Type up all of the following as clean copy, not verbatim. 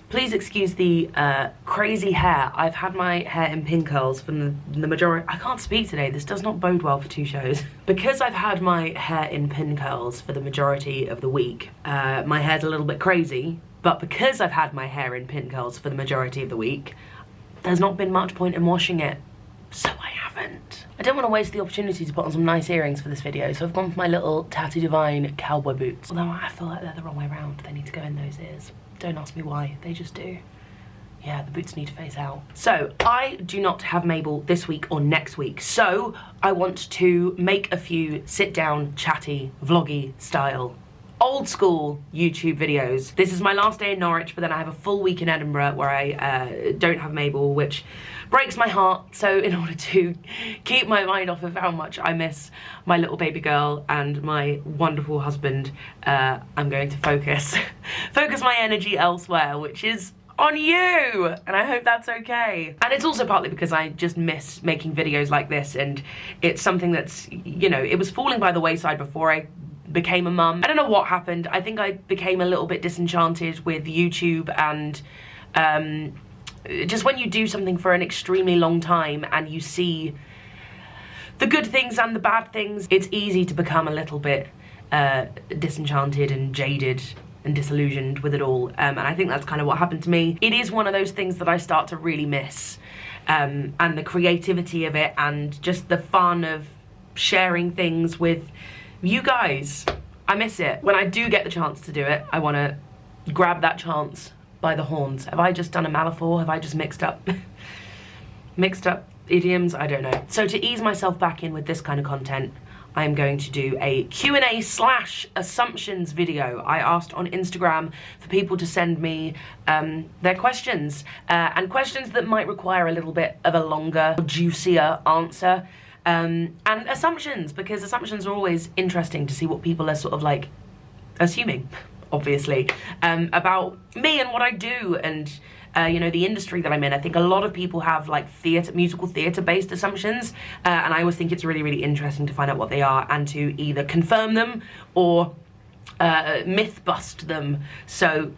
Please excuse the crazy hair. I've had my hair in pin curls for the majority. I can't speak today. This does not bode well for 2 shows. Because I've had my hair in pin curls for the majority of the week, my hair's a little bit crazy. But because I've had my hair in pin curls for the majority of the week, there's not been much point in washing it. So I haven't. I don't want to waste the opportunity to put on some nice earrings for this video, so I've gone for my little Tatty Divine cowboy boots. Although I feel like they're the wrong way around. They need to go in those ears. Don't ask me why, they just do. Yeah, the boots need to face out. So, I do not have Mabel this week or next week, so I want to make a few sit-down, chatty, vloggy style, old school YouTube videos. This is my last day in Norwich, but then I have a full week in Edinburgh where I don't have Mabel, which breaks my heart. So in order to keep my mind off of how much I miss my little baby girl and my wonderful husband, I'm going to focus my energy elsewhere, which is on you, and I hope that's okay. And it's also partly because I just miss making videos like this, and it's something that's, you know, it was falling by the wayside before I became a mum. I don't know what happened. I think I became a little bit disenchanted with YouTube, and just when you do something for an extremely long time and you see the good things and the bad things, it's easy to become a little bit disenchanted and jaded and disillusioned with it all, and I think that's kind of what happened to me. It is one of those things that I start to really miss, and the creativity of it and just the fun of sharing things with you guys. I miss it. When I do get the chance to do it, I want to grab that chance by the horns. Have I just done a metaphor? Have I just mixed up idioms? I don't know. So to ease myself back in with this kind of content, I am going to do a Q&A/assumptions video. I asked on Instagram for people to send me their questions, and questions that might require a little bit of a longer, juicier answer. And assumptions, because assumptions are always interesting to see what people are sort of like assuming, obviously, about me and what I do and you know, the industry that I'm in. I think a lot of people have like musical theatre based assumptions, and I always think it's really, really interesting to find out what they are and to either confirm them or myth bust them. So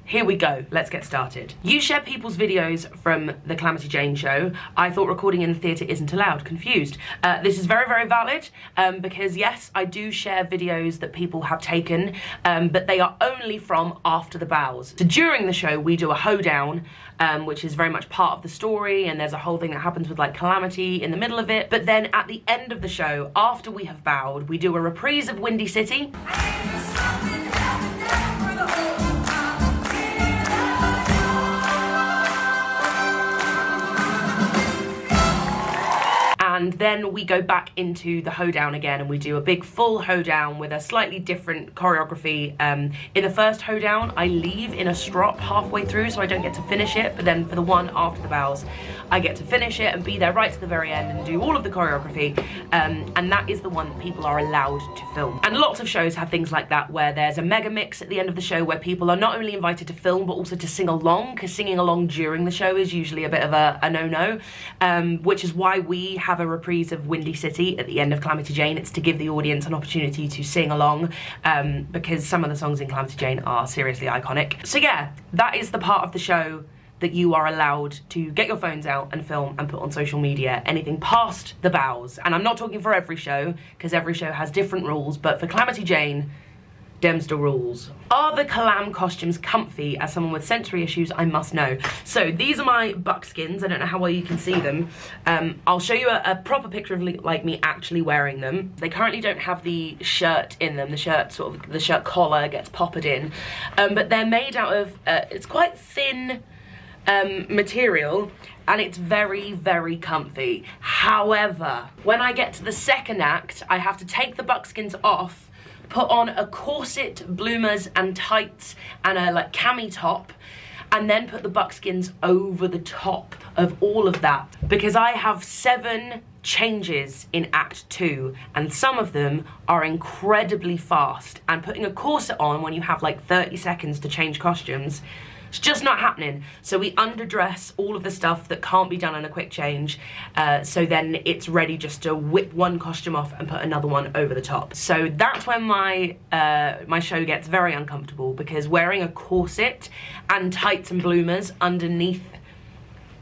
here we go, let's get started. You share people's videos from the Calamity Jane show. I thought recording in the theatre isn't allowed. Confused. This is very, very valid, because yes, I do share videos that people have taken, but they are only from after the bows. So during the show, we do a hoedown, which is very much part of the story, and there's a whole thing that happens with like Calamity in the middle of it. But then at the end of the show, after we have bowed, we do a reprise of Windy City. And then we go back into the hoedown again, and we do a big full hoedown with a slightly different choreography. In the first hoedown, I leave in a strop halfway through, so I don't get to finish it. But then for the one after the bows, I get to finish it and be there right to the very end and do all of the choreography. And that is the one that people are allowed to film. And lots of shows have things like that, where there's a mega mix at the end of the show where people are not only invited to film, but also to sing along, because singing along during the show is usually a bit of a no-no, which is why we have a reprise of Windy City at the end of Calamity Jane. It's to give the audience an opportunity to sing along, because some of the songs in Calamity Jane are seriously iconic. So yeah, that is the part of the show that you are allowed to get your phones out and film and put on social media. Anything past the bows, and I'm not talking for every show, because every show has different rules, but for Calamity Jane, dem's the rules. Are the Calam costumes comfy? As someone with sensory issues, I must know. So these are my buckskins. I don't know how well you can see them. I'll show you a proper picture of like me actually wearing them. They currently don't have the shirt in them. The shirt the shirt collar gets poppered in, but they're made out of it's quite thin material, and it's very, very comfy. However, when I get to the second act, I have to take the buckskins off, put on a corset, bloomers and tights and a like cami top, and then put the buckskins over the top of all of that, because I have 7 changes in Act 2, and some of them are incredibly fast, and putting a corset on when you have like 30 seconds to change costumes, it's just not happening. So we underdress all of the stuff that can't be done in a quick change, so then it's ready just to whip one costume off and put another one over the top. So that's when my my show gets very uncomfortable, because wearing a corset and tights and bloomers underneath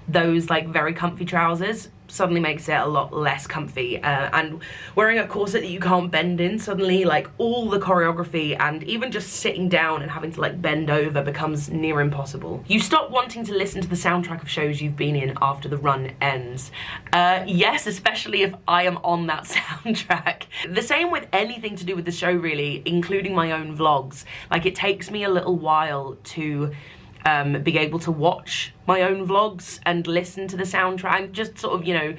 those like very comfy trousers suddenly makes it a lot less comfy, and wearing a corset that you can't bend in, suddenly like all the choreography and even just sitting down and having to like bend over becomes near impossible. You stop wanting to listen to the soundtrack of shows you've been in after the run ends. Yes, especially if I am on that soundtrack. The same with anything to do with the show really, including my own vlogs. Like, it takes me a little while to be able to watch my own vlogs and listen to the soundtrack and just sort of, you know,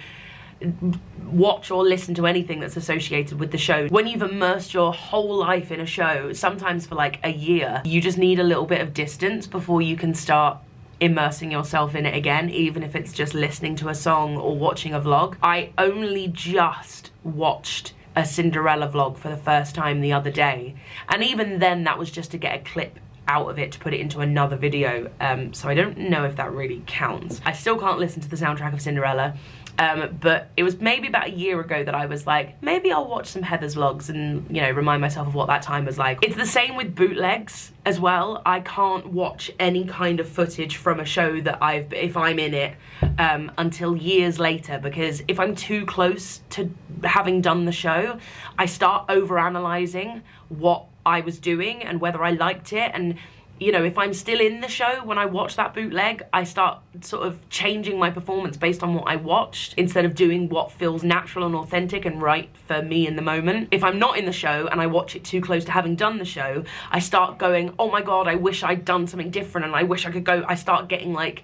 watch or listen to anything that's associated with the show. When you've immersed your whole life in a show, sometimes for like a year, you just need a little bit of distance before you can start immersing yourself in it again, even if it's just listening to a song or watching a vlog. I only just watched a Cinderella vlog for the first time the other day, and even then that was just to get a clip out of it to put it into another video, so I don't know if that really counts. I still can't listen to the soundtrack of Cinderella, but it was maybe about a year ago that I was like, maybe I'll watch some Heather's vlogs and, you know, remind myself of what that time was like. It's the same with bootlegs as well. I can't watch any kind of footage from a show that if I'm in it, until years later, because if I'm too close to having done the show, I start overanalyzing what I was doing and whether I liked it, and you know, if I'm still in the show when I watch that bootleg, I start sort of changing my performance based on what I watched instead of doing what feels natural and authentic and right for me in the moment. If I'm not in the show and I watch it too close to having done the show, I start going, oh my god, I wish I'd done something different and I wish I could go. I start getting like,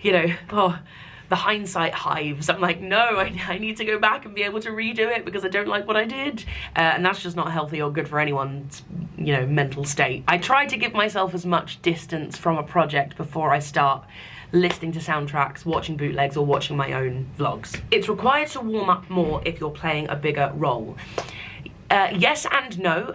you know, oh, the hindsight hives. I'm like, no, I need to go back and be able to redo it because I don't like what I did. And that's just not healthy or good for anyone's, you know, mental state. I try to give myself as much distance from a project before I start listening to soundtracks, watching bootlegs, or watching my own vlogs. It's required to warm up more if you're playing a bigger role. Yes and no.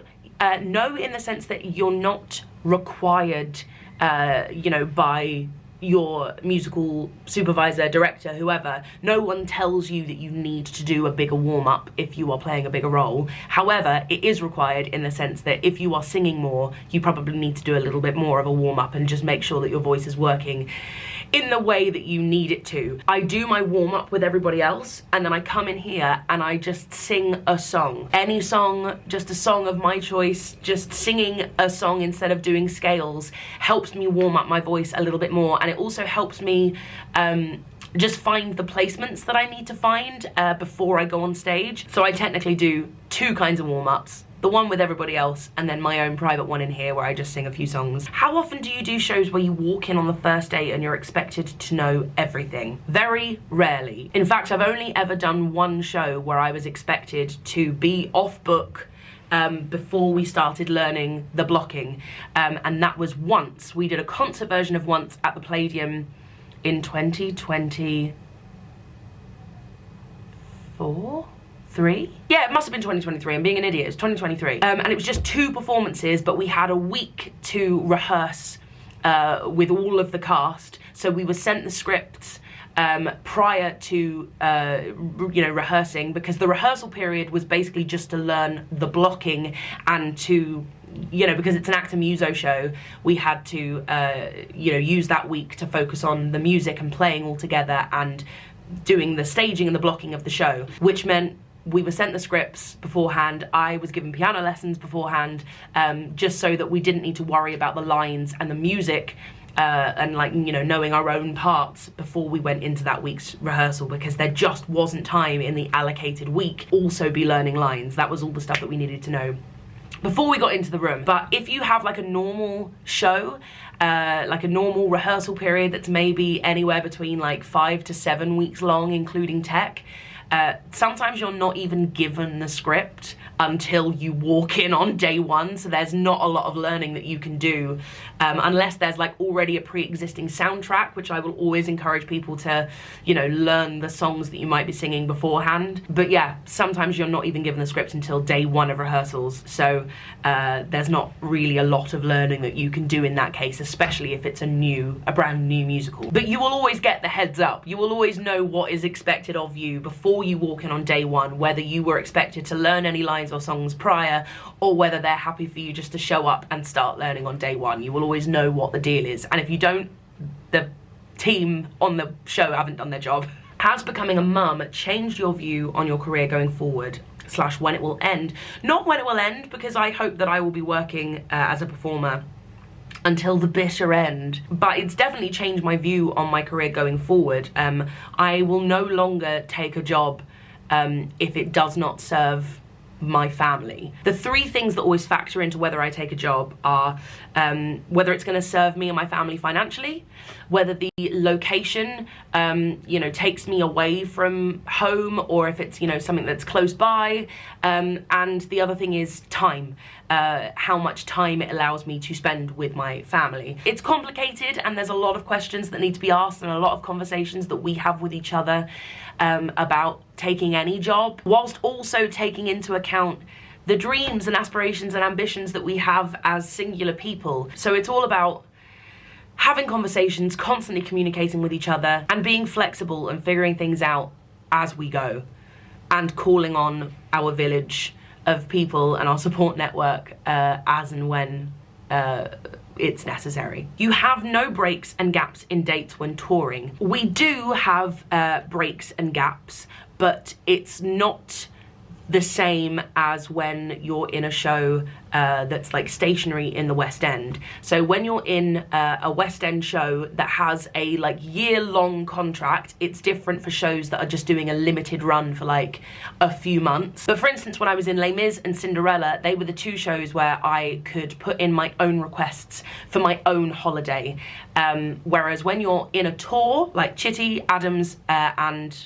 No, in the sense that you're not required, you know, by your musical supervisor, director, whoever. No one tells you that you need to do a bigger warm-up if you are playing a bigger role. However, it is required in the sense that if you are singing more, you probably need to do a little bit more of a warm-up and just make sure that your voice is working in the way that you need it to. I do my warm-up with everybody else, and then I come in here and I just sing a song. Any song, just a song of my choice. Just singing a song instead of doing scales helps me warm up my voice a little bit more, and it also helps me just find the placements that I need to find before I go on stage. So I technically do two kinds of warm-ups. The one with everybody else, and then my own private one in here where I just sing a few songs. How often do you do shows where you walk in on the first day and you're expected to know everything? Very rarely. In fact, I've only ever done one show where I was expected to be off book before we started learning the blocking, and that was Once. We did a concert version of Once at the Palladium in 2024? 3? Yeah, it must have been 2023. I'm being an idiot. It's 2023. And it was just 2 performances, but we had a week to rehearse with all of the cast. So we were sent the scripts prior to you know, rehearsing, because the rehearsal period was basically just to learn the blocking and to, you know, because it's an actor muso show, we had to you know, use that week to focus on the music and playing all together and doing the staging and the blocking of the show, which meant we were sent the scripts beforehand. I was given piano lessons beforehand, just so that we didn't need to worry about the lines and the music and, like, you know, knowing our own parts before we went into that week's rehearsal, because there just wasn't time in the allocated week also be learning lines. That was all the stuff that we needed to know before we got into the room. But if you have like a normal show, like a normal rehearsal period that's maybe anywhere between like 5 to 7 weeks long, including tech, sometimes you're not even given the script until you walk in on day one, so there's not a lot of learning that you can do unless there's like already a pre-existing soundtrack, which I will always encourage people to, you know, learn the songs that you might be singing beforehand. But yeah, sometimes you're not even given the script until day one of rehearsals, so there's not really a lot of learning that you can do in that case, especially if it's a brand new musical. But you will always get the heads up. You will always know what is expected of you before you walk in on day one, whether you were expected to learn any lines or songs prior, or whether they're happy for you just to show up and start learning on day one. You will always know what the deal is, and if you don't, the team on the show haven't done their job. Has becoming a mum changed your view on your career going forward, / when it will end? Not when it will end, because I hope that I will be working as a performer until the bitter end, but it's definitely changed my view on my career going forward. I will no longer take a job if it does not serve my family. The 3 things that always factor into whether I take a job are whether it's going to serve me and my family financially, whether the location you know, takes me away from home, or if it's, you know, something that's close by, and the other thing is time, how much time it allows me to spend with my family. It's complicated, and there's a lot of questions that need to be asked and a lot of conversations that we have with each other about taking any job, whilst also taking into account the dreams and aspirations and ambitions that we have as singular people. So it's all about having conversations, constantly communicating with each other, and being flexible and figuring things out as we go, and calling on our village of people and our support network as and when it's necessary. You have no breaks and gaps in dates when touring. We do have breaks and gaps, but it's not the same as when you're in a show that's like stationary in the West End. So when you're in a West End show that has a like year-long contract, it's different for shows that are just doing a limited run for like a few months. But for instance, when I was in Les Mis and Cinderella, they were the 2 shows where I could put in my own requests for my own holiday. Whereas when you're in a tour, like Chitty, Adams and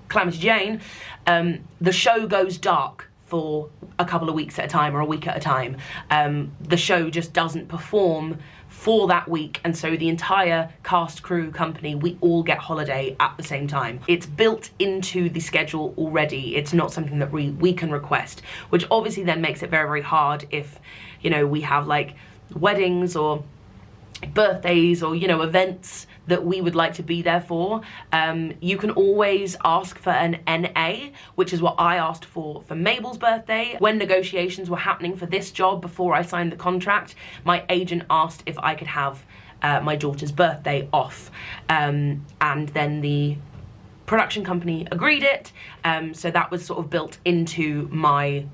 Calamity Jane, the show goes dark for a couple of weeks at a time, or a week at a time. The show just doesn't perform for that week, and so the entire cast, crew, company, we all get holiday at the same time. It's built into the schedule already. It's not something that we can request, which obviously then makes it very, very hard if, you know, we have like weddings or birthdays or, you know, events that we would like to be there for. You can always ask for an NA, which is what I asked for Mabel's birthday. When negotiations were happening for this job before I signed the contract, my agent asked if I could have my daughter's birthday off, and then the production company agreed it, so that was sort of built into my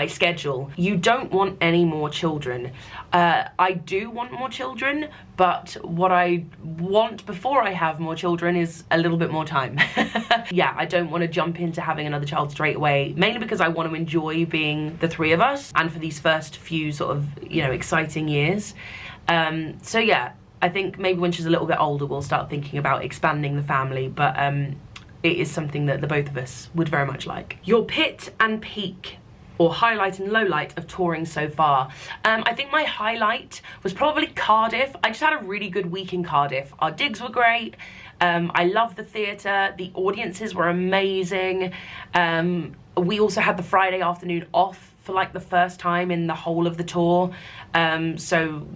schedule. You don't want any more children. I do want more children, but what I want before I have more children is a little bit more time. Yeah, I don't want to jump into having another child straight away, mainly because I want to enjoy being the 3 of us, and for these first few sort of, you know, exciting years. So yeah, I think maybe when she's a little bit older, we'll start thinking about expanding the family, but it is something that the both of us would very much like. Your pit and peak, or highlight and low light of touring so far. I think my highlight was probably Cardiff. I just had a really good week in Cardiff. Our digs were great. I love the theatre. The audiences were amazing. We also had the Friday afternoon off for like the first time in the whole of the tour. So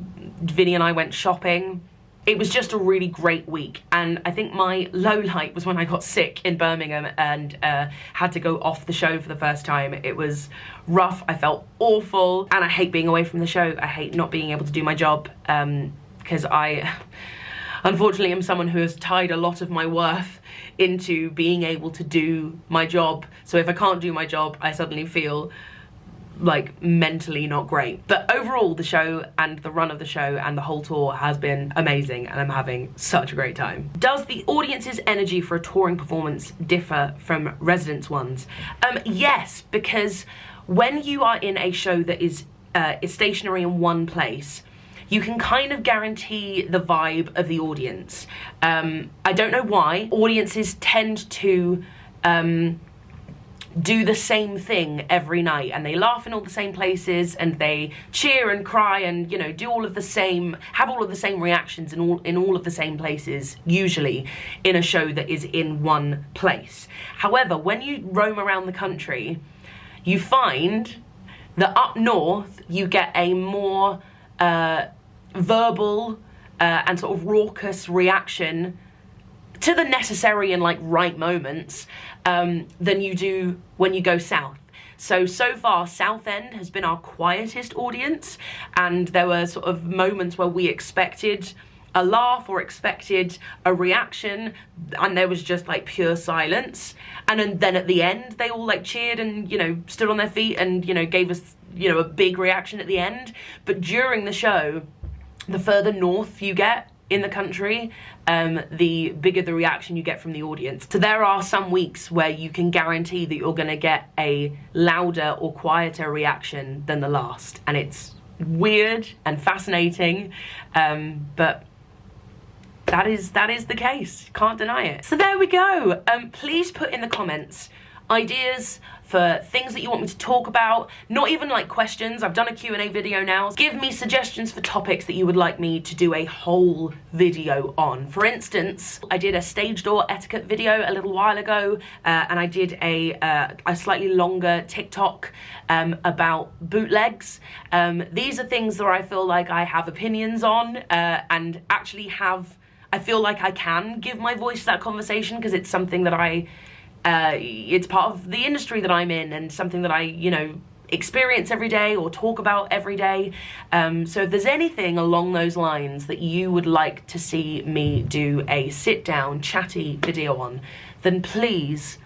Vinny and I went shopping. It was just a really great week, and I think my low light was when I got sick in Birmingham and had to go off the show for the first time. It was rough, I felt awful, and I hate being away from the show. I hate not being able to do my job, because I unfortunately am someone who has tied a lot of my worth into being able to do my job. So if I can't do my job, I suddenly feel like mentally not great. But overall, the show and the run of the show and the whole tour has been amazing, and I'm having such a great time. Does the audience's energy for a touring performance differ from residence ones? Yes, because when you are in a show that is stationary in one place, you can kind of guarantee the vibe of the audience. I don't know why. Audiences tend to do the same thing every night, and they laugh in all the same places, and they cheer and cry and, you know, do all of the same, have all of the same reactions in all of the same places, usually in a show that is in one place. However, when you roam around the country, you find that up north you get a more verbal and sort of raucous reaction to the necessary and like right moments than you do when you go south. So far, Southend has been our quietest audience, and there were sort of moments where we expected a laugh or expected a reaction, and there was just like pure silence. And then at the end, they all like cheered and, you know, stood on their feet and, you know, gave us, you know, a big reaction at the end. But during the show, the further north you get in the country, the bigger the reaction you get from the audience. So there are some weeks where you can guarantee that you're gonna get a louder or quieter reaction than the last. And it's weird and fascinating, but that is the case. Can't deny it. So there we go. Please put in the comments ideas for things that you want me to talk about, not even like questions. I've done a Q&A video now. Give me suggestions for topics that you would like me to do a whole video on. For instance, I did a stage door etiquette video a little while ago, and I did a slightly longer TikTok about bootlegs. These are things that I feel like I have opinions on, and actually I feel like I can give my voice to that conversation, because it's something that it's part of the industry that I'm in, and something that I, you know, experience every day or talk about every day. So if there's anything along those lines that you would like to see me do a sit down chatty video on, then please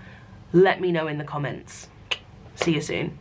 let me know in the comments. See you soon.